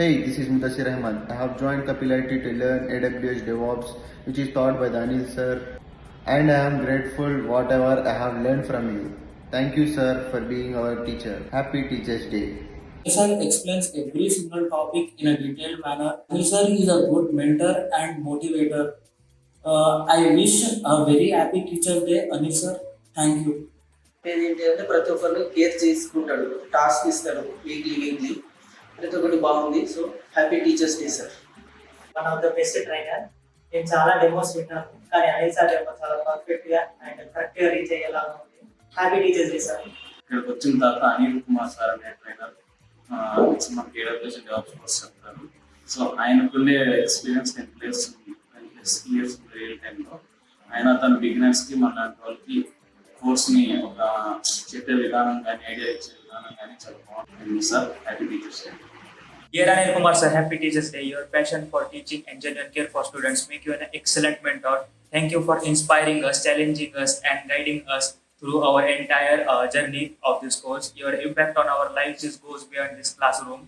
Hey, this is Mudassir Ahmad. I have joined Kapil IT to learn AWS DevOps, which is taught by the Anil sir, and I am grateful whatever I have learned from you. Thank you, sir, for being our teacher. Happy Teachers' Day. Sir explains every single topic in a detailed manner. Anil sir is a good mentor and motivator. I wish a very happy Teacher's Day, Anil sir. Thank you. ఏంటి అంటే ప్రతి ఒక్కరిని care చేసుకుంటాడు, task ఇస్తాడు weekly ప్రతి ఒక్కటి బాగుంది. So happy teachers day sir. One of the best trainer. నేను చాలా డెమోస్ విన్నాను, కానీ అనిల్ సార్ డెమో చాలా పర్ఫెక్ట్ గా అండ్ కరెక్ట్ గా రీచ్ అయ్యేలా ఉంది. Happy teachers day sir. ఇక్కడికి వచ్చిన తర్వాత అనిల్ కుమార్ సార్ అనే ట్రైనర్ మనకి ఏడబ్ల్యూఎస్ జాబ్స్ వస్తుంటారు. సో ఆయనకుండే ఎక్స్పీరియన్స్ 10 ప్లస్ ఇయర్స్ రియల్ టైంలో ఆయన తన బిగినర్స్కి మన లాంటి వాళ్ళకి కోర్స్ని ఒక చెప్పే విధానం కానీ ఐడియా ఇచ్చే విధానం కానీ చాలా బాగుంటుంది sir. Happy teachers day. Dear Anil Kumar sir, happy Teachers Day. Your passion for teaching and genuine care for students make you an excellent mentor. Thank you for inspiring us, challenging us, and guiding us through our entire journey of this course. Your impact on our lives goes beyond this classroom.